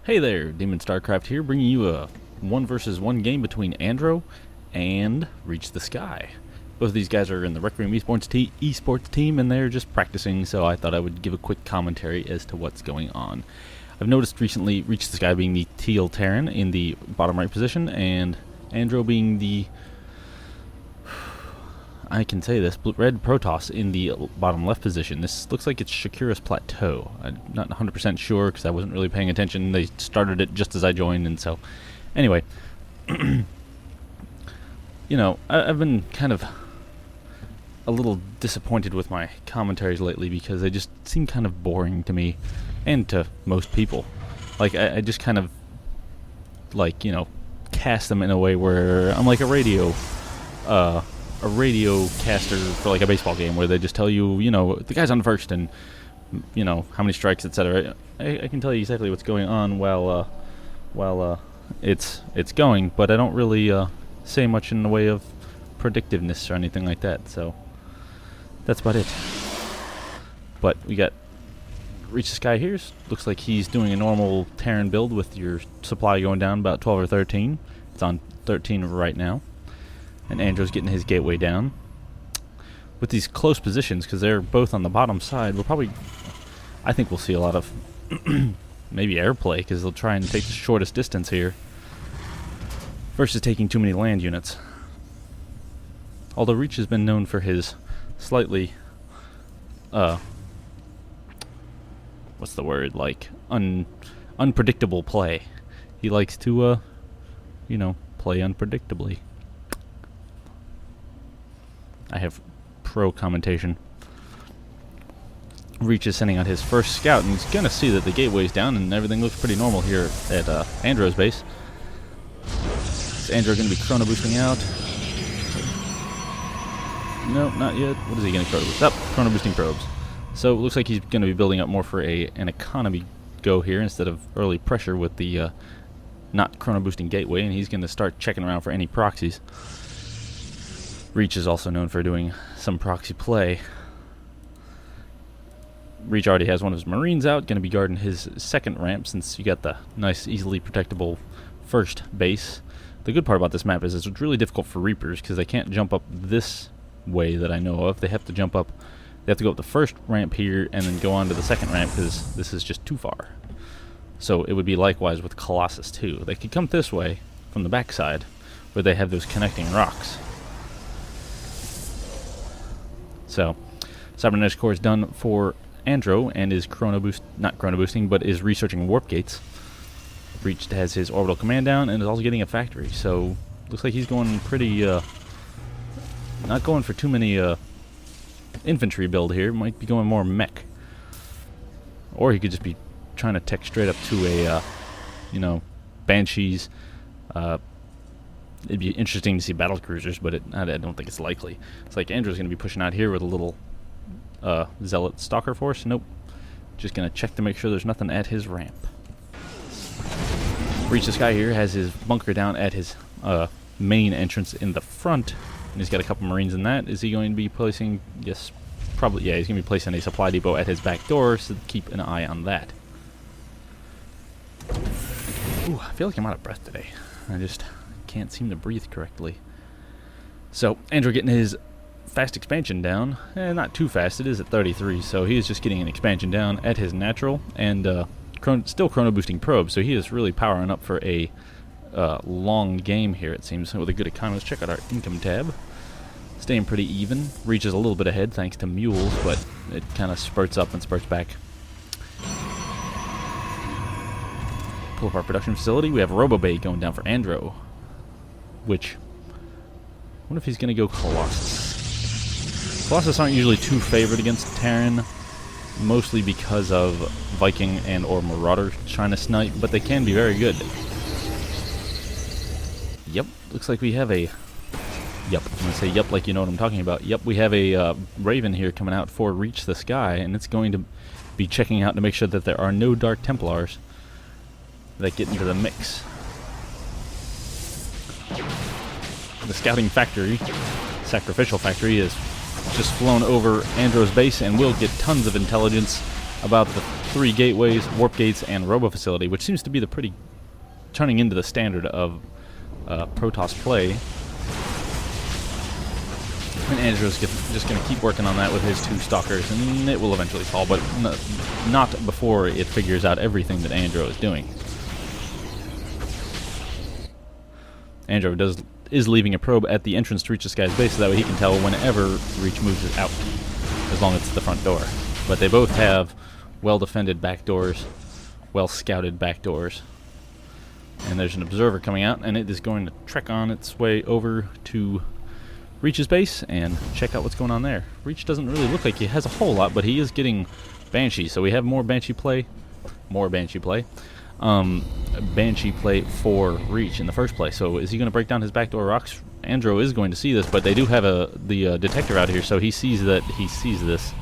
Hey there, DemonStarCraft here, bringing you a 1 versus 1 game between Andro and ReachTheSky. Both of these guys are in the Requiem esports team, and they're just practicing, so I thought I would give a quick commentary as to what's going on. I've noticed recently ReachTheSky being the teal Terran in the bottom right position, and Andro being the, I can say this, red Protoss in the bottom left position. This looks like it's Shakirus plateau. I'm not 100% sure because I wasn't really paying attention. They started it just as I joined, and so anyway, you know, I've been kind of a little disappointed with my commentaries lately because they just seem kind of boring to me and to most people. Like I just kind of like, you know, cast them in a way where I'm like a radio caster for like a baseball game where they just tell you, you know, the guy's on first and, you know, how many strikes, etc. I can tell you exactly what's going on while it's going, but I don't really say much in the way of predictiveness or anything like that. So that's about it. But we got ReachTheSky here. Looks like he's doing a normal Terran build with your supply going down about 12 or 13. It's on 13 right now. And Andro's getting his gateway down. With these close positions, because they're both on the bottom side, I think we'll see a lot of maybe airplay, because they'll try and take the shortest distance here versus taking too many land units. Although Reach has been known for his slightly, what's the word, like, unpredictable play. He likes to, you know, play unpredictably. I have pro commentation. Reach is sending out his first scout, and he's going to see that the gateway's down and everything looks pretty normal here at Andro's base. Is Andro going to be chrono boosting out? No, not yet. What is he going to chrono boost? Chrono boosting probes. So it looks like he's going to be building up more for an economy go here instead of early pressure with the not chrono boosting gateway, and he's going to start checking around for any proxies. Reach is also known for doing some proxy play. Reach already has one of his Marines out, going to be guarding his second ramp since you got the nice, easily protectable first base. The good part about this map is it's really difficult for Reapers because they can't jump up this way that I know of. They have to jump up, they have to go up the first ramp here and then go on to the second ramp because this is just too far. So it would be likewise with Colossus too. They could come this way from the backside where they have those connecting rocks. So, Cybernetics Core is done for Andro and is not chrono boosting, but is researching warp gates. Reach has his orbital command down and is also getting a factory. So, looks like he's going pretty, not going for too many infantry build here. Might be going more mech. Or he could just be trying to tech straight up to a, you know, Banshees. It'd be interesting to see battle cruisers, but I don't think it's likely. It's like Andrew's going to be pushing out here with a little zealot stalker force. Nope. Just going to check to make sure there's nothing at his ramp. ReachTheSky here has his bunker down at his main entrance in the front, and he's got a couple Marines in that. Is he going to be placing? Yes, probably. Yeah, he's going to be placing a supply depot at his back door, so keep an eye on that. Ooh, I feel like I'm out of breath today. I just can't seem to breathe correctly. So Andro getting his fast expansion down, not too fast. It is at 33, so he is just getting an expansion down at his natural and still chrono boosting probes. So he is really powering up for a long game here. It seems with a good economy. Let's check out our income tab. Staying pretty even. Reaches a little bit ahead thanks to mules, but it kind of spurts up and spurts back. Pull up our production facility. We have Robo Bay going down for Andro. Which, I wonder if he's going to go Colossus. Colossus aren't usually too favored against Terran, mostly because of Viking and or Marauder trying to snipe, but they can be very good. Yep, looks like we have a, yep, I'm going to say yep like you know what I'm talking about. Yep, we have a Raven here coming out for ReachTheSky, and it's going to be checking out to make sure that there are no Dark Templars that get into the mix. The scouting factory, sacrificial factory, has just flown over Andro's base and will get tons of intelligence about the 3 gateways, warp gates, and robo facility, which seems to be the pretty turning into the standard of Protoss play. And Andro's just going to keep working on that with his 2 stalkers, and it will eventually fall, but not before it figures out everything that Andro is doing. Andro is leaving a probe at the entrance to ReachTheSky's base so that way he can tell whenever Reach moves out, as long as it's the front door. But they both have well-defended back doors, well-scouted back doors. And there's an observer coming out, and it is going to trek on its way over to Reach's base and check out what's going on there. Reach doesn't really look like he has a whole lot, but he is getting Banshee, so we have more Banshee play. Banshee play for Reach in the first place. So is he going to break down his backdoor rocks? Andro is going to see this, but they do have the detector out here, so he sees that he sees this.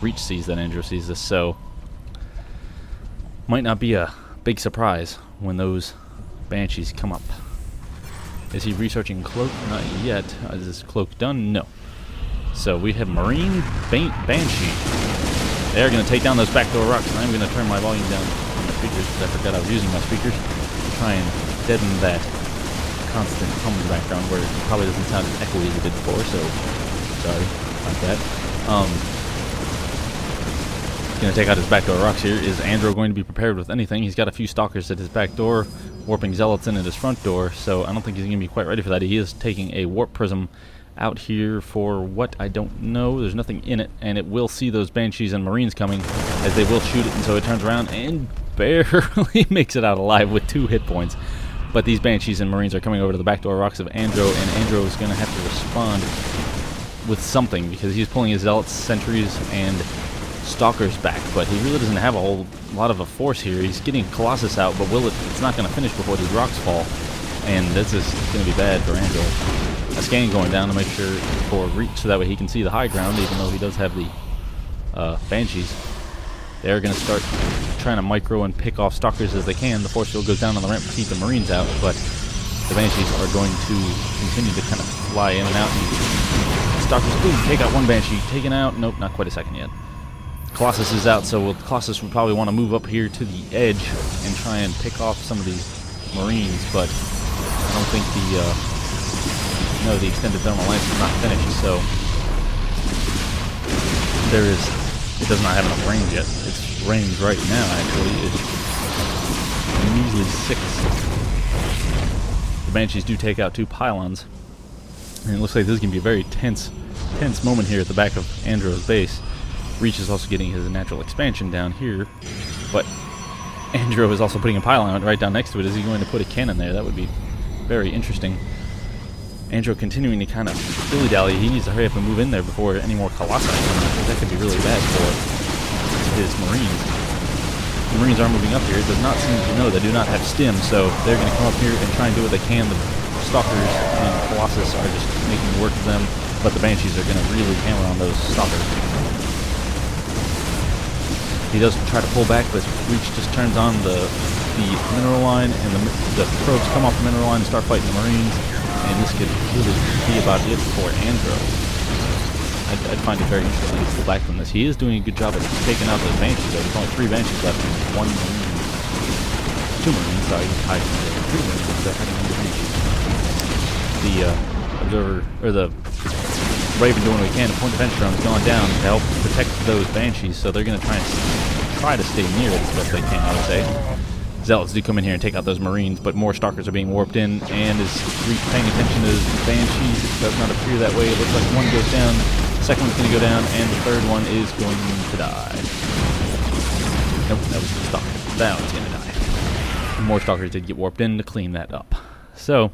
Reach sees that Andro sees this, so might not be a big surprise when those Banshees come up. Is he researching cloak? Not yet. Is this cloak done? No. So we have Marine Banshee. They're going to take down those backdoor rocks, and I'm going to turn my volume down on my speakers because I forgot I was using my speakers to try and deaden that constant hum in the background where it probably doesn't sound as echoey as it did before, so sorry about that. Going to take out his backdoor rocks here. Is Andro going to be prepared with anything? He's got a few stalkers at his back door, warping zealots in at his front door, so I don't think he's going to be quite ready for that. He is taking a warp prism out here for what I don't know. There's nothing in it, and it will see those Banshees and Marines coming as they will shoot it, and so it turns around and barely makes it out alive with 2 hit points. But these Banshees and Marines are coming over to the backdoor rocks of Andro, and Andro is going to have to respond with something because he's pulling his zealots, sentries, and stalkers back, but he really doesn't have a whole lot of a force here. He's getting Colossus out, but it's not going to finish before these rocks fall, and this is going to be bad for Andro. A scan going down to make sure for Reach so that way he can see the high ground, even though he does have the Banshees. They're going to start trying to micro and pick off stalkers as they can. The force field goes down on the ramp to keep the Marines out, but the Banshees are going to continue to kind of fly in and out. And stalkers, boom, take out one Banshee, taken out. Nope, not quite a second yet. Colossus is out, so Colossus would probably want to move up here to the edge and try and pick off some of these Marines, but I don't think the extended thermal lance is not finished, so it does not have enough range yet. Its range right now actually is a measly 6. The Banshees do take out 2 pylons, and it looks like this is going to be a very tense moment here at the back of Andro's base. Reach is also getting his natural expansion down here, but Andro is also putting a pylon right down next to it. Is he going to put a cannon there? That would be very interesting. Andro continuing to kind of dilly-dally. He needs to hurry up and move in there before any more Colossi come out, because that could be really bad for his Marines. The Marines are moving up here. It does not seem to know they do not have stim, so they're going to come up here and try and do what they can. The Stalkers and Colossus are just making work of them, but the Banshees are going to really hammer on those Stalkers. He does try to pull back, but Reach just turns on the mineral line, and the probes come off the mineral line and start fighting the Marines, and this could really be about it for Andro. I'd find it very interesting to pull back from this. He is doing a good job of taking out those Banshees, though. There's only 3 Banshees left and 1 Marine. 2 Marines, sorry, 3 Marines are heading into Banshees. The observer, or the Raven doing what he can. The point defense drone has gone down to help protect those Banshees, so they're going to try to stay near it as best they can, I would say. Zealots do come in here and take out those Marines, but more Stalkers are being warped in, and is Reach paying attention to those Banshees? It does not appear that way. It looks like one goes down, the second one's going to go down, and the third one is going to die. Nope, that was the Stalker. That one's going to die. More Stalkers did get warped in to clean that up. So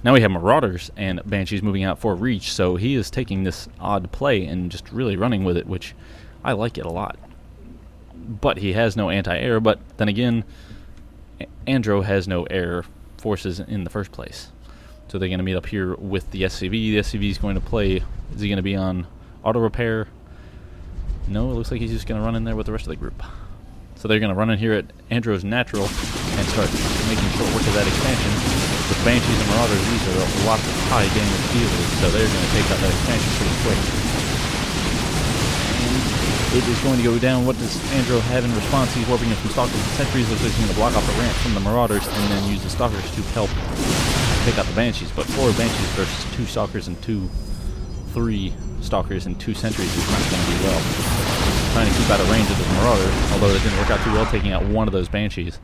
now we have Marauders and Banshees moving out for Reach, so he is taking this odd play and just really running with it, which I like it a lot. But he has no anti-air, but then again, Andro has no air forces in the first place. So they're going to meet up here with the SCV. The SCV is going to play, is he going to be on auto repair? No, it looks like he's just going to run in there with the rest of the group. So they're going to run in here at Andro's natural and start making short work of that expansion. With Banshees and Marauders, these are lots of high damage dealers, so they're going to take out that expansion pretty quick. And It is going to go down. What does Andro have in response? He's warping in from Stalkers and Sentries. Looks like he's going to block off the ramp from the Marauders and then use the Stalkers to help pick out the Banshees. But 4 Banshees versus 2 Stalkers and 3 Stalkers and 2 Sentries is not going to be well. Trying to keep out of range of the Marauders, although it didn't work out too well, taking out one of those Banshees.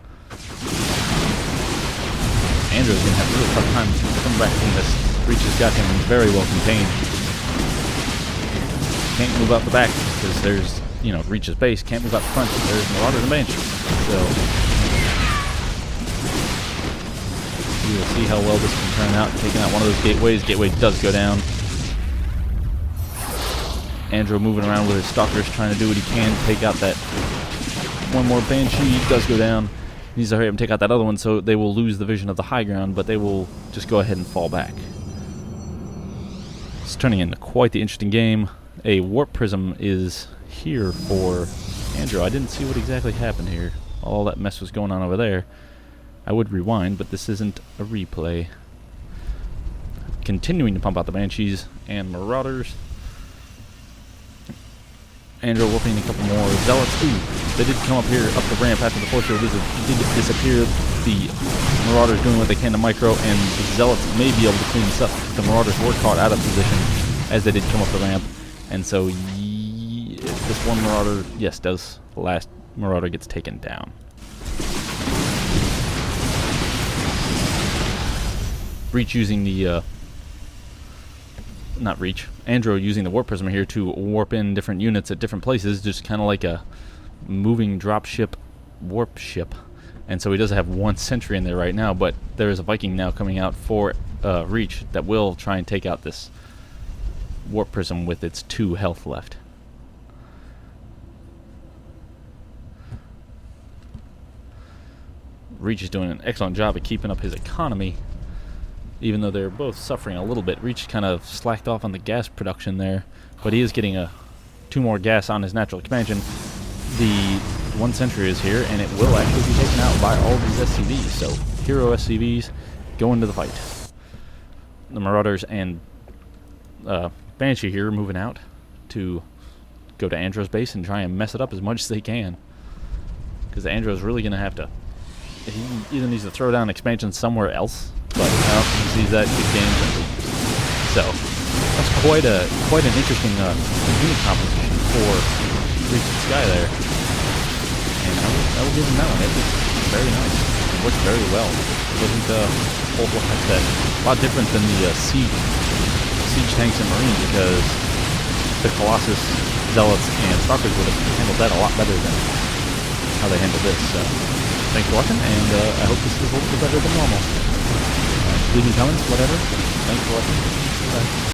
Andro's going to have a really tough time coming back from this. Reach has got him very well contained. Can't move out the back because there's, you know, Reach's base. Can't move out the front. There's Marauders and Banshees. So we will see how well this can turn out. Taking out one of those gateways. Gateway does go down. Andro moving around with his Stalkers, trying to do what he can to take out that one more Banshee. He does go down. He needs to hurry up and take out that other one so they will lose the vision of the high ground, but they will just go ahead and fall back. It's turning into quite the interesting game. A warp prism is here for Andro. I didn't see what exactly happened here. All that mess was going on over there. I would rewind, but this isn't a replay. Continuing to pump out the Banshees and Marauders. Andro warping a couple more Zealots. Ooh, they did come up here, up the ramp after the force field did disappear. The Marauders doing what they can to micro, and the Zealots may be able to clean this up. The Marauders were caught out of position as they did come up the ramp. And so, this one Marauder, yes, does. The last Marauder gets taken down. Reach using the, not Reach, Andro using the Warp Prism here to warp in different units at different places, just kind of like a moving dropship warp ship. And so he does have 1 sentry in there right now, but there is a Viking now coming out for Reach that will try and take out this Warp Prism with its 2 health left. Reach is doing an excellent job of keeping up his economy, even though they're both suffering a little bit. Reach kind of slacked off on the gas production there, but he is getting 2 more gas on his natural expansion. The 1 sentry is here, and it will actually be taken out by all of these SCVs. So, hero SCVs go into the fight. The Marauders and Banshee here moving out to go to Andro's base and try and mess it up as much as they can. Because Andro's really going to have to... He either needs to throw down expansion somewhere else, but I don't think he sees that good game. So, that's quite an interesting unit composition for ReachTheSky there. And I will give him that one. It was very nice. It worked very well. It wasn't also like that. A lot different than the siege tanks and Marines, because the Colossus, Zealots, and Stalkers would have handled that a lot better than how they handled this. So, thanks for watching, and I hope this is a little bit better than normal. Leave me comments, whatever. Thanks for watching. Bye.